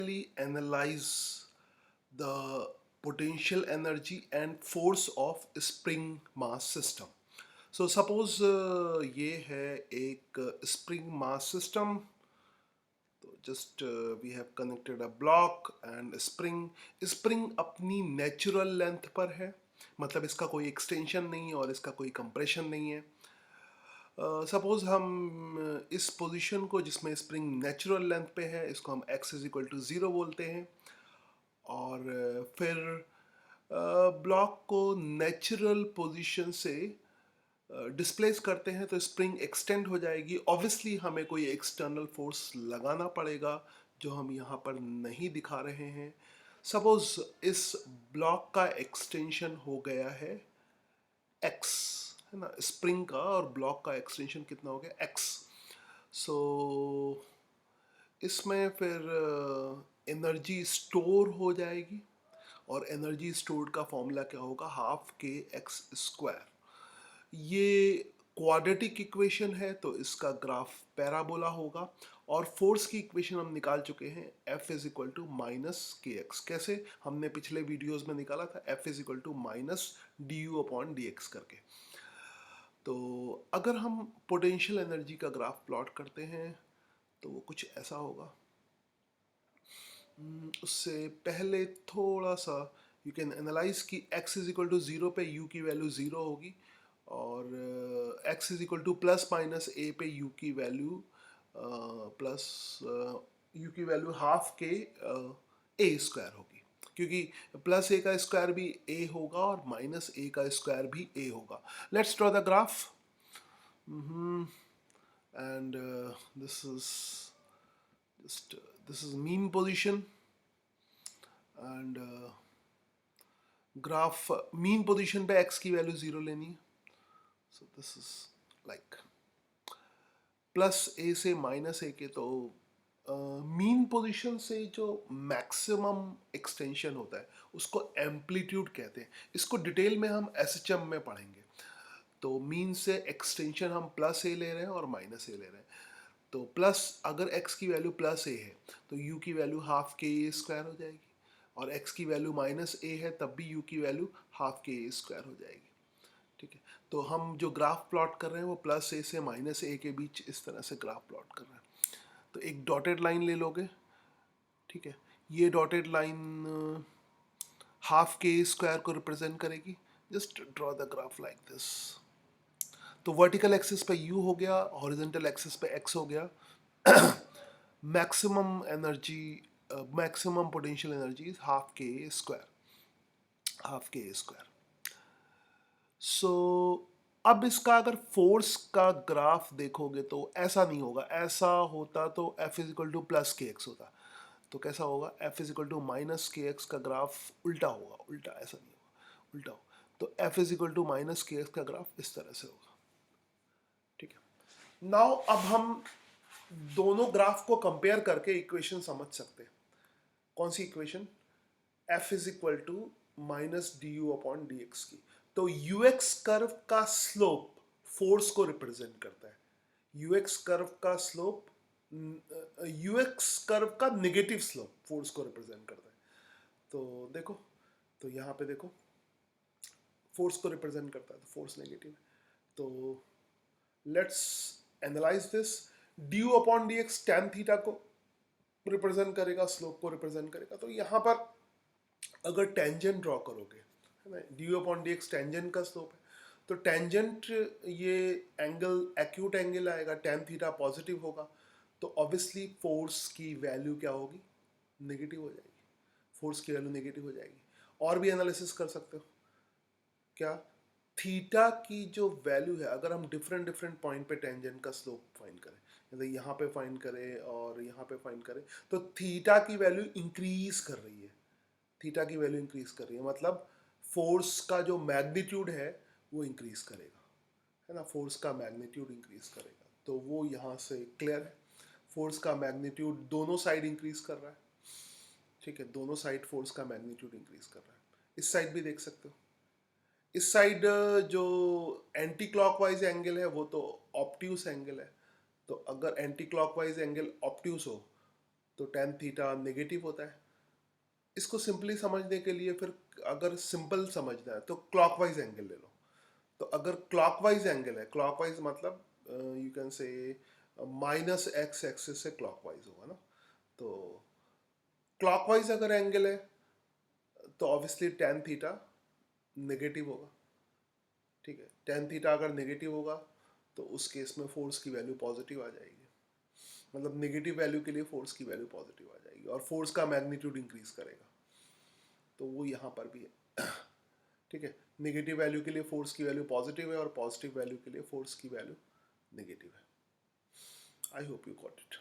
Analyze the potential energy and force of spring mass system. So suppose ये है एक spring mass system. तो just we have connected a block and spring अपनी natural length पर है, मतलब इसका कोई extension नहीं है और इसका कोई compression नहीं है. सपोज हम इस पोजीशन को जिसमें स्प्रिंग नेचुरल लेंथ पे है इसको हम x इज इक्वल टू 0 बोलते हैं, और फिर ब्लॉक को नेचुरल पोजीशन से डिस्प्लेस करते हैं तो स्प्रिंग एक्सटेंड हो जाएगी. ऑब्वियसली हमें कोई एक्सटर्नल फोर्स लगाना पड़ेगा जो हम यहाँ पर नहीं दिखा रहे हैं. सपोज इस ब्लॉक का एक्सटेंशन हो गया है x, है ना. स्प्रिंग का और ब्लॉक का एक्सटेंशन कितना हो गया x. सो इसमें फिर एनर्जी स्टोर हो जाएगी और एनर्जी स्टोर्ड का फॉर्मूला क्या होगा, हाफ के एक्स स्क्वायर. ये क्वाड्रेटिक इक्वेशन है तो इसका ग्राफ पैराबोला होगा. और फोर्स की इक्वेशन हम निकाल चुके हैं, F is equal to minus k x. कैसे, हमने पिछले वीडियोस में निकाला था, F is equal to minus d u upon d x करके. तो अगर हम पोटेंशियल एनर्जी का ग्राफ प्लॉट करते हैं तो वो कुछ ऐसा होगा. उससे पहले थोड़ा सा यू कैन एनालाइज कि x इज इक्वल टू 0 पे u की वैल्यू 0 होगी और x is equal to plus minus a पे u की वैल्यू प्लस u की वैल्यू हाफ के a स्क्वायर होगी, क्योंकि प्लस a का स्क्वायर भी a होगा और माइनस a का स्क्वायर भी a होगा. Let's draw the graph. And this is just this is mean position and graph mean position पे x की वैल्यू 0 लेनी है. So this is like plus a से माइनस a के. तो मीन पोजीशन से जो मैक्सिमम एक्सटेंशन होता है उसको एम्पलीट्यूड कहते हैं. इसको डिटेल में हम एसएचएम में पढ़ेंगे. तो मीन से एक्सटेंशन हम प्लस a ले रहे हैं और माइनस a ले रहे हैं. तो प्लस, अगर x की वैल्यू प्लस a है तो u की वैल्यू हाफ के ए स्क्वायर हो जाएगी, और x की वैल्यू माइनस a है तब भी u की वैल्यू हाफ के ए स्क्वायर हो जाएगी. ठीक है, तो हम जो ग्राफ प्लॉट कर रहे हैं वो प्लस a से माइनस a के बीच इस तरह से ग्राफ प्लॉट कर रहे हैं. तो एक डॉटेड लाइन ले लोगे. ठीक है, ये डॉटेड लाइन हाफ के ए स्क्वायर को रिप्रेजेंट करेगी. Just draw the graph like this. तो वर्टिकल एक्सिस पे u हो गया, हॉरिजॉन्टल एक्सिस पे x हो गया. Maximum energy, maximum potential energy is half के स्क्वायर, हाफ के स्क्वायर. सो अब इसका अगर फोर्स का ग्राफ देखोगे तो ऐसा नहीं होगा. ऐसा होता तो F is equal to plus k x होता. तो कैसा होगा, F is equal to minus k x का ग्राफ उल्टा होगा. उल्टा, ऐसा नहीं होगा, उल्टा होगा. तो F is equal to minus k x का ग्राफ इस तरह से होगा. ठीक है, नाउ अब हम दोनों ग्राफ को कंपेयर करके इक्वेशन समझ सकते हैं. कौन सी equation, F is equal to minus d u upon d x की. तो यूएक्स कर्व का स्लोप फोर्स को रिप्रेजेंट करता है. यूएक्स कर्व का स्लोप, यूएक्स कर्व का नेगेटिव स्लोप फोर्स को रिप्रेजेंट करता है. तो देखो, तो यहाँ पे देखो फोर्स को रिप्रेजेंट करता है तो फोर्स नेगेटिव है. तो let's analyse this. D u upon d x tan theta को रिप्रेजेंट करेगा, स्लोप को रिप्रेजेंट करेगा. तो यहाँ पर अगर टेंजेंट ड्रॉ करोगे, है ना, D u upon d x tangent का स्लोप है, तो टेंजेंट ये एंगल एक्यूट एंगल आएगा, टैन थीटा पॉजिटिव होगा. तो ऑब्वियसली फोर्स की वैल्यू क्या होगी, नेगेटिव हो जाएगी. फोर्स की वैल्यू नेगेटिव हो जाएगी. और भी एनालिसिस कर सकते हो. क्या, थीटा की जो वैल्यू है, अगर हम डिफरेंट डिफरेंट पॉइंट पे टेंजेंट का स्लोप फाइंड करें, जैसे यहाँ पे फाइंड करें और यहाँ पे फाइंड करें, तो थीटा की वैल्यू इंक्रीज कर रही है. थीटा की वैल्यू इंक्रीज कर रही है, मतलब फोर्स का जो मैग्नीट्यूड है वो इंक्रीज करेगा, है ना. फोर्स का मैग्नीट्यूड इंक्रीज करेगा. तो वो यहाँ से क्लियर है. फोर्स का मैग्नीट्यूड दोनों साइड इंक्रीज कर रहा है. ठीक है, दोनों साइड फोर्स का मैग्नीट्यूड इंक्रीज कर रहा है. इस साइड भी देख सकते हो. इस साइड जो एंटी क्लॉकवाइज एंगल है वो तो ऑप्ट्यूस एंगल है. तो अगर एंटी क्लॉकवाइज एंगल ऑप्ट्यूस हो तो टेन थीटा नेगेटिव होता है। इसको सिंपली समझने के लिए फिर अगर सिंपल समझना है तो क्लॉकवाइज एंगल ले लो। तो अगर क्लॉकवाइज एंगल है, क्लॉकवाइज मतलब you can say minus x axis से क्लॉकवाइज होगा ना। तो क्लॉकवाइज अगर एंगल है तो ऑब्वियसली टेन थीटा नेगेटिव होगा। ठीक है, टेन थीटा अगर नेगेटिव होगा तो उस केस में फोर्स की वैल्यू पॉजिटिव आ जाएगी। मतलब नेगेटिव वैल्यू के लिए फोर्स की वैल्यू पॉजिटिव आ जाएगी और फोर्स का मैग्नीट्यूड इंक्रीज करेगा। तो वो यहाँ पर भी है। ठीक है, नेगेटिव वैल्यू के लिए फोर्स की वैल्यू पॉजिटिव है और पॉजिटिव वैल्यू के लिए फोर्स की वैल्यू नेगेटिव है। I hope you got it.